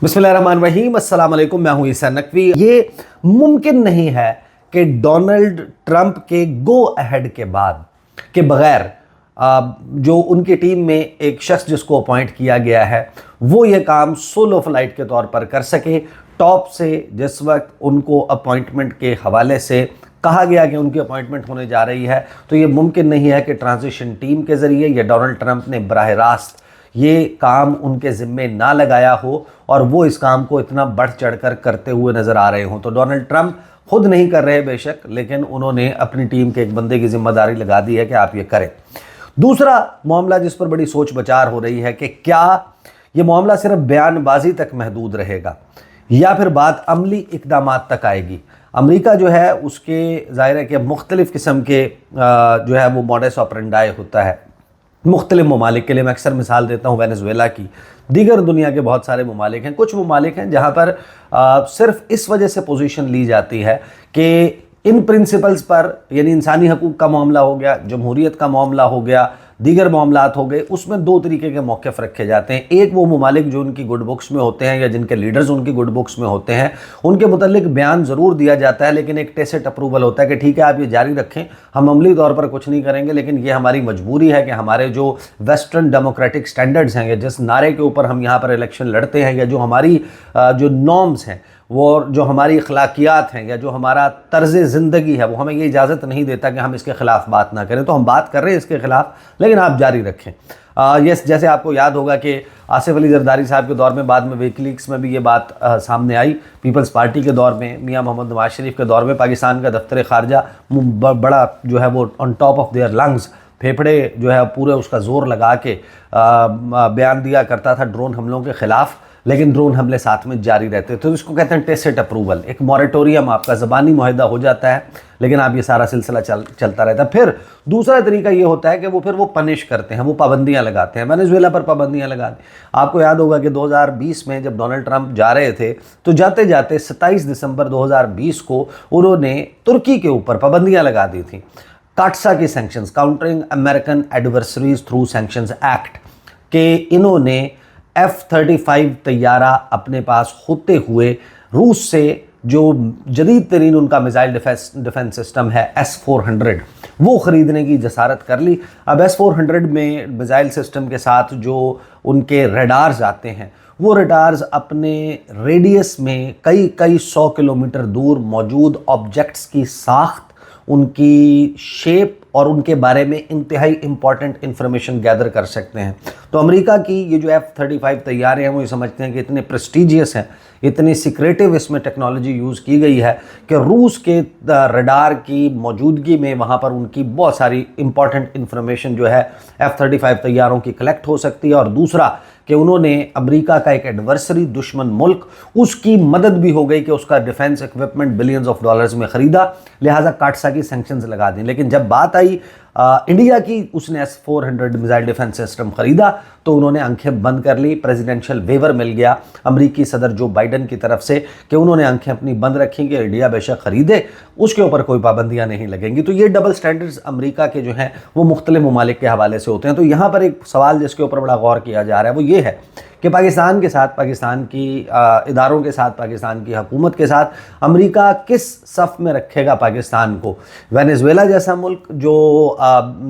बिस्मिल्लाहिर्रहमानिर्रहीम, अस्सलाम वालेकुम। मैं हूं ईसा नकवी। ये मुमकिन नहीं है कि डोनाल्ड ट्रंप के गो अहेड के बाद के बगैर जो उनकी टीम में एक शख्स जिसको अपॉइंट किया गया है वो ये काम सोलो फ्लाइट के तौर पर कर सके। टॉप से जिस वक्त उनको अपॉइंटमेंट के हवाले से कहा गया कि उनकी अपॉइंटमेंट होने जा रही है, तो ये मुमकिन नहीं है कि ट्रांजिशन टीम के ज़रिए या डोनाल्ड ट्रंप ने बराह रास्त ये काम उनके ज़िम्मे ना लगाया हो और वो इस काम को इतना बढ़ चढ़कर करते हुए नज़र आ रहे हों। तो डोनाल्ड ट्रंप खुद नहीं कर रहे बेशक, लेकिन उन्होंने अपनी टीम के एक बंदे की जिम्मेदारी लगा दी है कि आप ये करें। दूसरा मामला जिस पर बड़ी सोच विचार हो रही है कि क्या ये मामला सिर्फ बयानबाजी तक महदूद रहेगा या फिर बात अमली इक़दामात तक आएगी। अमेरिका जो है उसके ज़ाहिर है कि मुख्तलिफ़ किस्म के जो है वो मॉडस ऑपरेंडाई होता है मुख्तलिफ ममालिक के लिए। मैं अक्सर मिसाल देता हूँ वेनेजुएला की, दीगर दुनिया के बहुत सारे ममालिक हैं। कुछ ममालिक हैं जहाँ पर सिर्फ इस वजह से पोजीशन ली जाती है कि इन प्रिंसिपल्स पर, यानी इंसानी हकूक़ का मामला हो गया, जमहूरियत का मामला हो गया, दीगर मामलात हो गए, उसमें दो तरीके के मौक़िफ़ रखे जाते हैं। एक वो ममालिक जो उनकी गुड बुक्स में होते हैं या जिनके लीडर्स उनकी गुड बुक्स में होते हैं, उनके मुतल्लिक बयान ज़रूर दिया जाता है, लेकिन एक टेसिट अप्रूवल होता है कि ठीक है आप ये जारी रखें, हम अमली तौर पर कुछ नहीं करेंगे, लेकिन ये हमारी मजबूरी है कि हमारे जो वेस्टर्न डेमोक्रेटिक स्टैंडर्ड्स हैं या जिस नारे के ऊपर हम यहाँ पर इलेक्शन लड़ते हैं या जो हमारी जो नॉर्म्स हैं वो जो हमारी अखलाकियात हैं या जो हमारा तर्ज़ ज़िंदगी है वो हमें ये इजाज़त नहीं देता कि हम इसके ख़िलाफ़ बात ना करें। तो हम बात कर रहे हैं इसके ख़िलाफ़, लेकिन आप जारी रखें। जैसे आपको याद होगा कि आसिफ अली जरदारी साहब के दौर में, बाद में विकीलीक्स में भी ये बात सामने आई, पीपल्स पार्टी के दौर में, मियां मोहम्मद नवाज शरीफ के दौर में, पाकिस्तान का दफ्तर ख़ारजा बड़ा जो है वो on top of their lungs, फेफड़े जो है पूरे उसका ज़ोर लगा के बयान दिया करता था ड्रोन हमलों के ख़िलाफ़, लेकिन ड्रोन हमले साथ में जारी रहते थे। तो इसको कहते हैं टेसिट अप्रूवल, एक मॉरेटोरियम, आपका ज़बानी मुआहदा हो जाता है लेकिन आप ये सारा सिलसिला चलता रहता है। फिर दूसरा तरीका ये होता है कि वो पनिश करते हैं, वो पाबंदियां लगाते हैं। वेनेजुएला पर पाबंदियां लगा दी। आपको याद होगा कि 2020 में जब डोनाल्ड ट्रंप जा रहे थे तो जाते जाते 27 दिसंबर 2020 को उन्होंने तुर्की के ऊपर पाबंदियां लगा दी थी। काटसा की sanctions, countering American adversaries through sanctions act के इन्होंने F-35 तैयारा अपने पास होते हुए रूस से जो जदीद तरीन उनका मिसाइल डिफेंस सिस्टम है S-400 वो ख़रीदने की जसारत कर ली। अब S-400 में मिसाइल सिस्टम के साथ जो उनके रडार्स आते हैं वो रडार्स अपने रेडियस में कई 100 किलोमीटर दूर मौजूद ऑब्जेक्ट्स की साख्त, उनकी शेप और उनके बारे में इंतहाई इंपॉर्टेंट इंफॉर्मेशन गैदर कर सकते हैं। तो अमेरिका की ये जो F-35 तैयारे हैं वो ये समझते हैं कि इतने प्रेस्टीजियस हैं, इतनी सिक्रेटिव इसमें टेक्नोलॉजी यूज़ की गई है कि रूस के रडार की मौजूदगी में वहाँ पर उनकी बहुत सारी इंपॉर्टेंट इंफॉर्मेशन जो है F-35 तैयारों की कलेक्ट हो सकती है। और दूसरा कि उन्होंने अमेरिका का एक एडवर्सरी, दुश्मन मुल्क, उसकी मदद भी हो गई कि उसका defence equipment billions of dollars में ख़रीदा, लिहाजा काटसा की सैंक्शंस लगा दी। लेकिन जब बात आई इंडिया की, उसने S-400 मिसाइल डिफेंस सिस्टम ख़रीदा तो उन्होंने आंखें बंद कर ली। प्रेसिडेंशियल वेवर मिल गया अमरीकी सदर जो बाइडन की तरफ से कि उन्होंने आंखें अपनी बंद रखी कि इंडिया बेशक ख़रीदे, उसके ऊपर कोई पाबंदियां नहीं लगेंगी। तो ये डबल स्टैंडर्ड्स अमेरिका के जो हैं वो मुख्तलिफ ममालिक के हवाले से होते हैं। तो यहाँ पर एक सवाल जिसके ऊपर बड़ा गौर किया जा रहा है वो ये है कि पाकिस्तान के साथ, पाकिस्तान की इदारों के साथ, पाकिस्तान की हुकूमत के साथ अमेरिका किस सफ़ में रखेगा पाकिस्तान को। वेनेजुएला जैसा मुल्क जो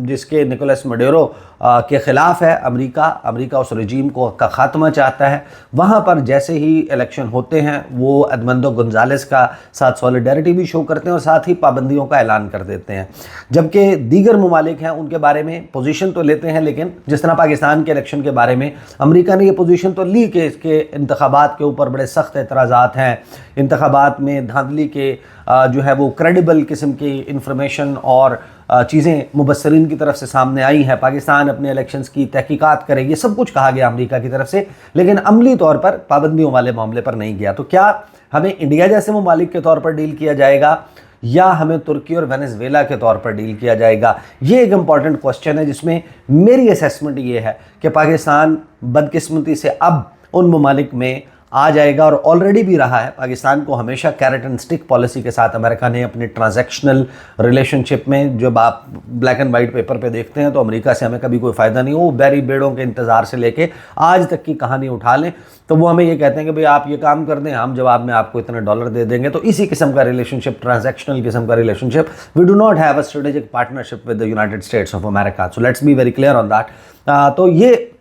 जिसके निकोलस मडूरो के ख़िलाफ़ है अमेरिका उस रजीम को का ख़ात्मा चाहता है, वहाँ पर जैसे ही इलेक्शन होते हैं वो एडमंडो गोंजालेस का साथ सॉलिडारिटी भी शो करते हैं और साथ ही पाबंदियों का ऐलान कर देते हैं। जबकि दीगर ममालिक हैं उनके बारे में पोजीशन तो लेते हैं, लेकिन जिस तरह पाकिस्तान के इलेक्शन के बारे में अमेरिका ने ये पोजीशन तो ली कि इसके इंतखाबात के ऊपर बड़े सख्त एतराज़ात हैं, इंतखाबात में धांधली के जो है वो क्रेडिबल किस्म की इंफॉर्मेशन और चीज़ें मुबस्सरीन की तरफ से सामने आई हैं, पाकिस्तान अपने इलेक्शंस की तहकीकात करे, ये सब कुछ कहा गया अमेरिका की तरफ से, लेकिन अमली तौर पर पाबंदियों वाले मामले पर नहीं गया। तो क्या हमें इंडिया जैसे ममालिक के तौर पर डील किया जाएगा या हमें तुर्की और वेनेजुएला के तौर पर डील किया जाएगा? ये एक इम्पॉर्टेंट क्वेश्चन है जिसमें मेरी असेसमेंट ये है कि पाकिस्तान बदकिस्मती से अब उन ममालिक में आ जाएगा और ऑलरेडी भी रहा है। पाकिस्तान को हमेशा कैरेट एंड स्टिक पॉलिसी के साथ अमेरिका ने अपने ट्रांजैक्शनल रिलेशनशिप में, जब आप ब्लैक एंड वाइट पेपर पे देखते हैं तो अमेरिका से हमें कभी कोई फ़ायदा नहीं हो, वो बैरी बेड़ों के इंतज़ार से लेके आज तक की कहानी उठा लें तो वो हमें ये कहते हैं कि भाई आप ये काम कर दें, हम जवाब में आपको इतने डॉलर दे देंगे। तो इसी किस्म का रिलेशनशिप, ट्रांजैक्शनल किस्म का relationship, we do not have a strategic partnership with the United States of America. So let's be very clear on that. तो ये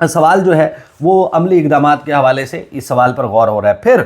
सवाल जो है वो अमली इक़दामात के हवाले से इस सवाल पर गौर हो रहा है। फिर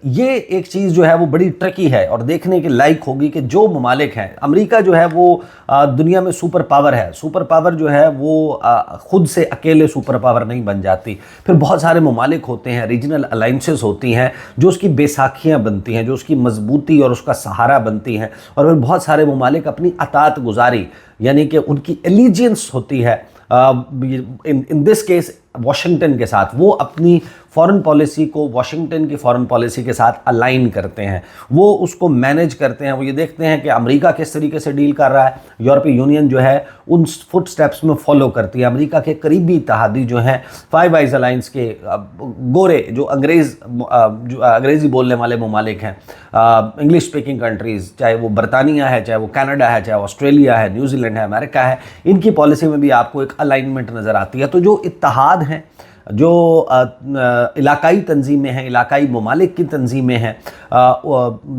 ये एक चीज़ जो है वो बड़ी ट्रिकी है और देखने के लायक होगी कि जो ममालिक हैं, अमेरिका जो है वो दुनिया में सुपर पावर है। सुपर पावर जो है वो ख़ुद से अकेले सुपर पावर नहीं बन जाती। फिर बहुत सारे ममालिक होते हैं, रीजनल अलाइंसेस होती हैं जो उसकी बेसाखियाँ बनती हैं, जो उसकी मजबूती और उसका सहारा बनती हैं। और फिर बहुत सारे ममालिक अपनी अतात गुजारी यानी कि उनकी एलिजियंस होती है इन दिस केस वाशिंगटन के साथ, वो अपनी फॉरेन पॉलिसी को वाशिंगटन की फॉरेन पॉलिसी के साथ अलाइन करते हैं, वो उसको मैनेज करते हैं। वो ये देखते हैं कि अमेरिका किस तरीके से डील कर रहा है, यूरोपीय यूनियन जो है उन फुट स्टेप्स में फॉलो करती है। अमेरिका के करीबी इत्तेहादी जो हैं, फाइव आइज अलाइंस के गोरे जो अंग्रेज़ी बोलने वाले ममालिक हैं, इंग्लिश स्पीकिंग कंट्रीज़, चाहे वो बरतानिया है, चाहे वो कनाडा है, चाहे ऑस्ट्रेलिया है, न्यूजीलैंड है, अमेरिका है, इनकी पॉलिसी में भी आपको एक अलाइनमेंट नज़र आती है। तो जो इत्तेहाद हैं, जो इलाकाई तंजीमें हैं, इलाकाई ममालिक की तंजीमें हैं,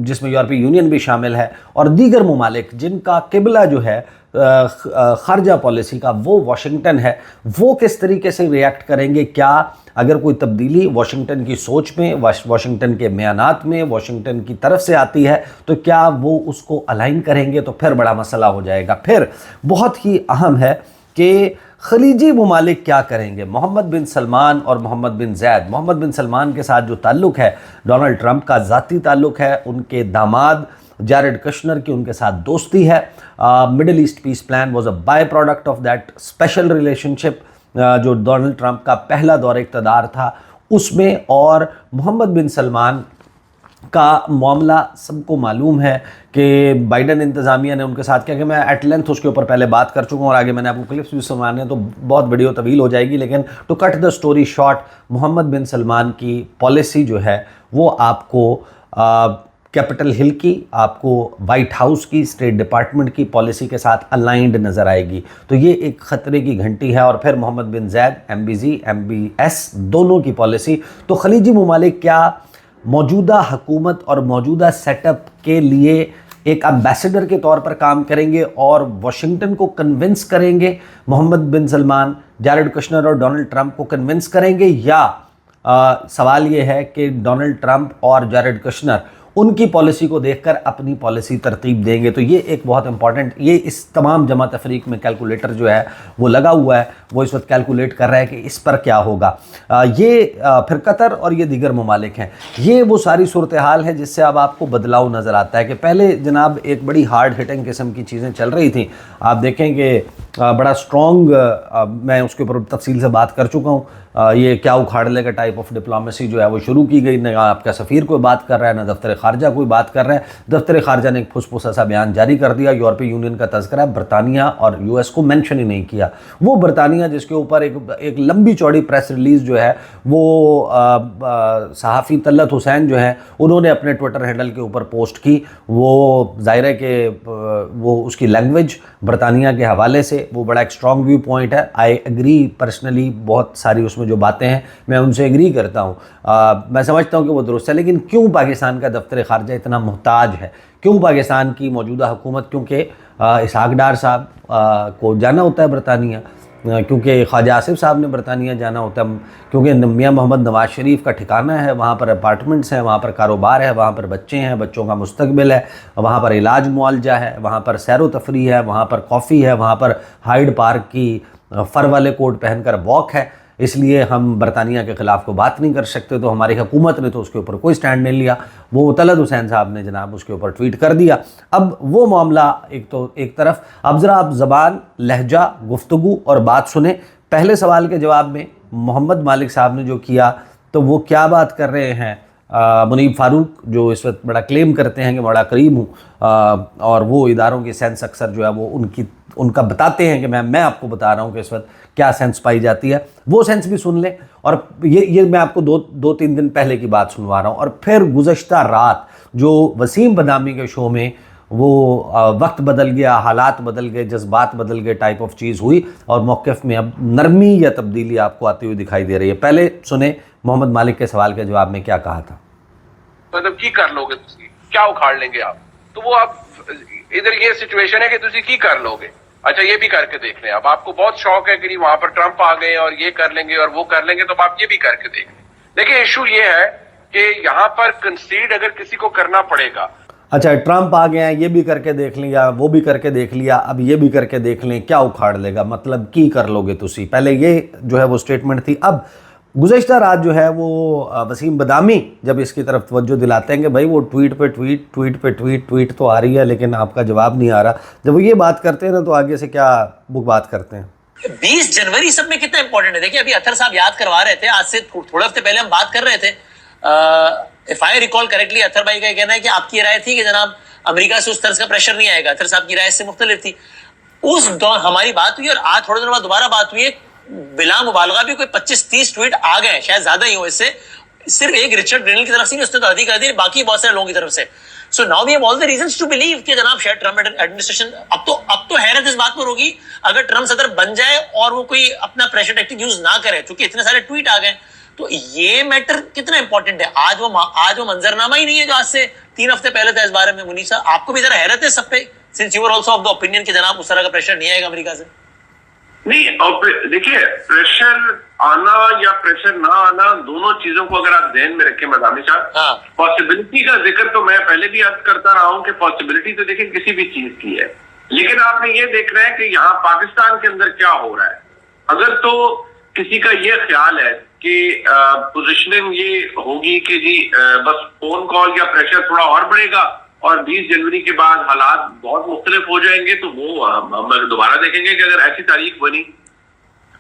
जिसमें यूरोपीय यूनियन भी शामिल है, और दीगर ममालिक जिनका किबला जो है ख़ारजा पॉलिसी का वो वाशिंगटन है, वो किस तरीके से रिएक्ट करेंगे। क्या अगर कोई तब्दीली वाशिंगटन की सोच में, वाशिंगटन के बयानात में, वाशिंगटन की तरफ से आती है तो क्या वो उसको अलाइन करेंगे, तो फिर बड़ा मसला हो जाएगा। फिर बहुत ही अहम है कि खलीजी ममालिक क्या करेंगे। मोहम्मद बिन सलमान और मोहम्मद बिन जैद, मोहम्मद बिन सलमान के साथ जो ताल्लुक़ है डोनाल्ड ट्रंप का ज़ाती ताल्लुक़ है, उनके दामाद जैरेड कुशनर की उनके साथ दोस्ती है। Middle East peace plan was a by product of that special relationship जो डोनाल्ड ट्रंप का पहला दौर इक़्तिदार था उसमें। और मोहम्मद बिन सलमान का मामला सबको मालूम है कि बाइडन इंतज़ामिया ने उनके साथ किया, कि मैं एट लेंथ उसके ऊपर पहले बात कर चुका हूँ और आगे मैंने आपको क्लिप्स भी सुनाने हैं तो बहुत वीडियो तवील हो जाएगी। लेकिन to cut the story short, Mohammed bin Salman की पॉलिसी जो है वो आपको कैपिटल हिल की, आपको वाइट हाउस की, स्टेट डिपार्टमेंट की पॉलिसी के साथ अलाइंड नज़र आएगी। तो ये एक ख़तरे की घंटी है। और फिर मोहम्मद बिन जैद, MBZ, MBS दोनों की पॉलिसी। तो खलीजी ममालिक क्या मौजूदा हुकूमत और मौजूदा सेटअप के लिए एक एम्बेसडर के तौर पर काम करेंगे और वाशिंगटन को कन्विंस करेंगे, Mohammad bin Salman Jared Kushner और डोनाल्ड ट्रंप को कन्विंस करेंगे, या सवाल ये है कि डोनाल्ड ट्रंप और जैरेड कुशनर उनकी पॉलिसी को देखकर अपनी पॉलिसी तरतीब देंगे। तो ये एक बहुत इंपॉर्टेंट, ये इस तमाम जमा तफरीक में कैलकुलेटर जो है वो लगा हुआ है, वो इस वक्त कैलकुलेट कर रहा है कि इस पर क्या होगा। फिर कतर और ये दीगर ममालिक हैं, ये वो सारी सूरत हाल है जिससे अब आपको बदलाव नज़र आता है। कि पहले जनाब एक बड़ी हार्ड हिटिंग किस्म की चीज़ें चल रही थी, आप देखें कि बड़ा स्ट्रॉन्ग, मैं उसके ऊपर तफसील से बात कर चुका हूँ, ये क्या उखाड़ लेगा टाइप ऑफ डिप्लोमेसी जो है वो शुरू की गई। न आपका सफ़ीर कोई बात कर रहा है, न दफ्तर ख़ारजा कोई बात कर रहा है। दफ्तर ख़ारजा ने एक फुसफुसा सा बयान जारी कर दिया, यूरोपीय यूनियन का तज़किरा, बरतानिया और US को मेंशन ही नहीं किया। वो बरतानिया जिसके ऊपर एक लंबी चौड़ी प्रेस रिलीज़ जो है वो सहाफ़ी तलत हुसैन जो है उन्होंने अपने ट्विटर हैंडल के ऊपर पोस्ट की। वो ज़ाहिर है कि वो उसकी लैंग्वेज बरतानिया के हवाले से वो बड़ा एक स्ट्रॉन्ग व्यू पॉइंट है। आई एग्री पर्सनली, बहुत सारी उसमें जो बातें हैं मैं उनसे एग्री करता हूँ, मैं समझता हूँ कि वो दुरुस्त है। लेकिन क्यों पाकिस्तान का दफ्तर ख़ारजा इतना मोहताज है, क्यों पाकिस्तान की मौजूदा हुकूमत, क्योंकि इसहाक डार साहब को जाना होता है बरतानिया, क्योंकि ख्वाजा आसिफ साहब ने बरतानिया जाना होता है, क्योंकि मियां मोहम्मद नवाज शरीफ का ठिकाना है, वहाँ पर अपार्टमेंट्स हैं, वहाँ पर कारोबार है, वहाँ पर बच्चे हैं, बच्चों का मुस्तकबिल है, वहाँ पर इलाज मुआलजा है, वहाँ पर सैर व तफरी है, वहाँ पर कॉफ़ी है, वहाँ पर हाइड पार्क की फ़र वाले कोट पहनकर वॉक है। इसलिए हम बरतानिया के ख़िलाफ़ को बात नहीं कर सकते। तो हमारी हुकूमत ने तो उसके ऊपर कोई स्टैंड नहीं लिया, वो तलत हुसैन साहब ने जनाब उसके ऊपर ट्वीट कर दिया। अब वो मामला एक तरफ, अब ज़रा आप ज़बान, लहजा, गुफ्तगू और बात सुने। पहले सवाल के जवाब में मोहम्मद मालिक साहब ने जो किया तो वो क्या बात कर रहे हैं, मुनीब फ़ारूक जो इस वक्त बड़ा क्लेम करते हैं कि बड़ा करीब हूँ, और वो इदारों की सेंस अक्सर जो है वो ان کا بتاتے ہیں کہ میں آپ کو بتا رہا ہوں کہ اس وقت کیا سینس پائی جاتی ہے، وہ سینس بھی سن لیں. اور یہ میں آپ کو دو تین دن پہلے کی بات سنوا رہا ہوں. اور پھر گزشتہ رات جو وسیم بدامی کے شو میں وہ وقت بدل گیا، حالات بدل گئے، جذبات بدل گئے ٹائپ آف چیز ہوئی، اور موقف میں اب نرمی یا تبدیلی آپ کو آتی ہوئی دکھائی دے رہی ہے. پہلے سنیں محمد مالک کے سوال کے جواب میں کیا کہا تھا. مطلب کی کر لو گے تسی، کیا اکھاڑ لیں گے آپ؟ تو وہ آپ ادھر یہ سچویشن ہے کہ تسی کی کر لو گے. اچھا یہ بھی کر کے دیکھ لیں. اب آپ کو بہت شوق ہے کہ وہاں پر ٹرمپ آ گئے اور یہ کر لیں گے اور وہ کر لیں گے، تو آپ یہ بھی کر کے دیکھ لیں. دیکھیں ایشو یہ ہے کہ یہاں پر کنسیڈ اگر کسی کو کرنا پڑے گا. اچھا ٹرمپ آ گئے ہیں، یہ بھی کر کے دیکھ لیں، یا وہ بھی کر کے دیکھ لیا، اب یہ بھی کر کے دیکھ لیں، کیا اکھاڑ لے گا؟ مطلب کی کر لو گے تسی. پہلے یہ جو ہے وہ سٹیٹمنٹ تھی. اب گزشتہ رات جو ہے وہ وسیم بدامی جب اس کی طرف توجہ دلاتے ہیں کہ بھائی وہ ٹویٹ تو آ رہی ہے لیکن آپ کا جواب نہیں آ رہا، جب وہ یہ بات کرتے ہیں نا تو آگے سے کیا بات کرتے ہیں. 20 جنوری سب میں کتنا امپورٹنٹ ہے. دیکھیں ابھی اطہر صاحب یاد کروا رہے تھے، آج سے تھوڑے ہفتے پہلے ہم بات کر رہے تھے. if I recall correctly اطہر بھائی کا کہنا ہے کہ آپ کی رائے تھی کہ جناب امریکہ سے اس طرز کا پریشر نہیں آئے گا. اطہر صاحب کی رائے سے مختلف تھی. اس دور ہماری بات ہوئی اور آج تھوڑے دنوں بعد دوبارہ بات ہوئی ہے. بلا مبالغہ بھی کوئی 25-30 ٹویٹ آ گئے ہیں، شاید زیادہ ہی ہو اس سے. صرف ایک رچرڈ گرینل کی طرف سے نہیں، اس نے تو ادھی کر دی، باقی بہت سارے لوگوں کی طرف سے. So now we have all the reasons to believe کہ جناب شاید ٹرمپ ایڈمنسٹریشن اب تو حیرت اس بات پر ہوگی اگر ٹرمپ صدر بن جائے اور وہ کوئی اپنا پریشر ٹیکٹک یوز نہ کرے، کیونکہ اتنے سارے ٹویٹ آ گئے. تو یہ میٹر کتنا امپورٹنٹ ہے. آج وہ منظرنامہ ہی نہیں ہے جو آج سے 3 ہفتے پہلے تھا اس بارے میں. منیب صاحب آپ کو بھی ذرا حیرت ہے سب پہ، since you are also of the opinion کہ جناب اس طرح کا پریشر نہیں آئے گا امریکہ سے. نہیں دیکھیے، پریشر آنا یا پریشر نہ آنا دونوں چیزوں کو اگر آپ ذہن میں رکھیں مدامی صاحب، پاسبلٹی کا ذکر تو میں پہلے بھی عرض کرتا رہا ہوں کہ پاسبلٹی تو دیکھیں کسی بھی چیز کی ہے، لیکن آپ نے یہ دیکھنا ہے کہ یہاں پاکستان کے اندر کیا ہو رہا ہے. اگر تو کسی کا یہ خیال ہے کہ پوزیشننگ یہ ہوگی کہ جی بس فون کال یا پریشر تھوڑا اور بڑھے گا اور 20 جنوری کے بعد حالات بہت مختلف ہو جائیں گے، تو وہ ہم دوبارہ دیکھیں گے کہ اگر ایسی تاریخ بنی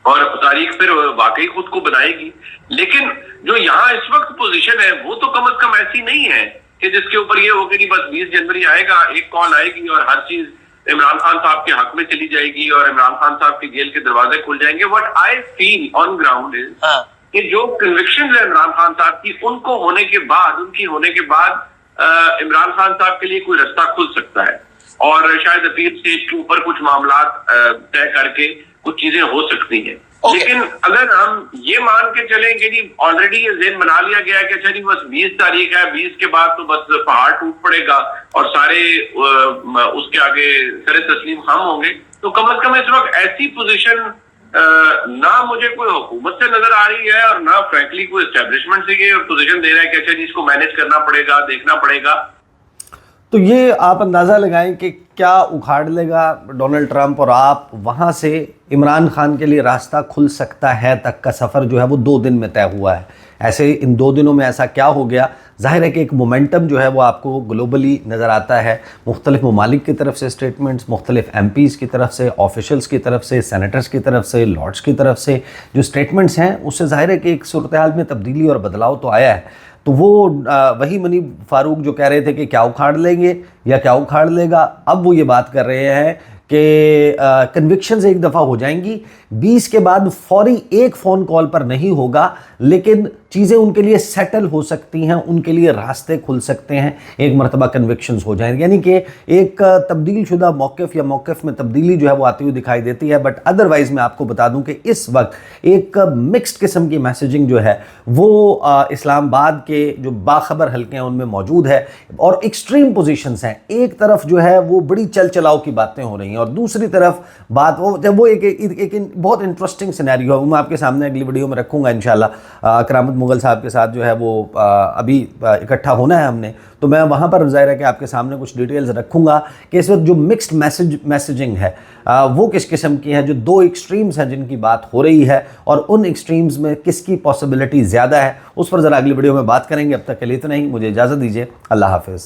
اور تاریخ پھر واقعی خود کو بنائے گی. لیکن جو یہاں اس وقت پوزیشن ہے وہ تو کم از کم ایسی نہیں ہے کہ جس کے اوپر یہ ہو کہ بس 20 جنوری آئے گا، ایک کال آئے گی اور ہر چیز عمران خان صاحب کے حق میں چلی جائے گی اور عمران خان صاحب کی جیل کے دروازے کھل جائیں گے. What I feel on ground is کہ جو کنوکشن ہے عمران خان صاحب کی، ان کی ہونے کے بعد عمران خان صاحب کے لیے کوئی رستہ کھل سکتا ہے اور شاید اپیل اسٹیج کے اوپر کچھ معاملات طے کر کے کچھ چیزیں ہو سکتی ہیں. لیکن اگر ہم یہ مان کے چلیں کہ جی آلریڈی یہ ذہن بنا لیا گیا ہے کہ اچھا جی بس 20 تاریخ ہے، 20 کے بعد تو بس پہاڑ ٹوٹ پڑے گا اور سارے اس کے آگے سر تسلیم خم ہوں گے، تو کم از کم اس وقت ایسی پوزیشن نہ مجھے کوئی حکومت سے نظر آ رہی ہے اور نہ فرینکلی کوئی اسٹیبلشمنٹ سے یہ پوزیشن دے رہا ہے کہ اچھا جی اس کو مینج کرنا پڑے گا، دیکھنا پڑے گا. تو یہ آپ اندازہ لگائیں کہ کیا اکھاڑ لے گا ڈونلڈ ٹرمپ، اور آپ وہاں سے عمران خان کے لیے راستہ کھل سکتا ہے تک کا سفر جو ہے وہ 2 دن میں طے ہوا ہے. ایسے ان 2 دنوں میں ایسا کیا ہو گیا؟ ظاہر ہے کہ ایک مومنٹم جو ہے وہ آپ کو گلوبلی نظر آتا ہے، مختلف ممالک کی طرف سے سٹیٹمنٹس، مختلف ایم پیز کی طرف سے، آفیشلز کی طرف سے، سینیٹرز کی طرف سے، لارڈز کی طرف سے جو سٹیٹمنٹس ہیں، اس سے ظاہر ہے کہ ایک صورتحال میں تبدیلی اور بدلاؤ تو آیا ہے. تو وہ وہی منیب فاروق جو کہہ رہے تھے کہ کیا اکھاڑ لیں گے یا کیا اکھاڑ لے گا، اب وہ یہ بات کر رہے ہیں کہ کنوکشنز ایک دفعہ ہو جائیں گی. 20 کے بعد فوری ایک فون کال پر نہیں ہوگا، لیکن چیزیں ان کے لیے سیٹل ہو سکتی ہیں، ان کے لیے راستے کھل سکتے ہیں ایک مرتبہ کنوکشنز ہو جائیں. یعنی کہ ایک تبدیل شدہ موقف یا موقف میں تبدیلی جو ہے وہ آتی ہوئی دکھائی دیتی ہے. بٹ ادروائز میں آپ کو بتا دوں کہ اس وقت ایک مکسڈ قسم کی میسیجنگ جو ہے وہ اسلام آباد کے جو باخبر حلقے ہیں ان میں موجود ہے، اور ایکسٹریم پوزیشنز ہیں. ایک طرف جو ہے وہ بڑی چل چلاؤ کی باتیں ہو رہی ہیں اور دوسری طرف بات وہ ایک بہت انٹرسٹنگ سینیریو ہے، وہ میں آپ کے سامنے اگلی ویڈیو میں رکھوں گا انشاءاللہ. کرامت مغل صاحب کے ساتھ جو ہے وہ ابھی اکٹھا ہونا ہے ہم نے، تو میں وہاں پر ظاہر ہے کہ آپ کے سامنے کچھ ڈیٹیلز رکھوں گا کہ اس وقت جو مکسڈ میسیجنگ ہے وہ کس قسم کی ہے، جو 2 ایکسٹریمز ہیں جن کی بات ہو رہی ہے، اور ان ایکسٹریمز میں کس کی پاسبلٹی زیادہ ہے، اس پر ذرا اگلی ویڈیو میں بات کریں گے. اب تک کے لیے اتنا ہی، مجھے اجازت دیجیے. اللہ حافظ.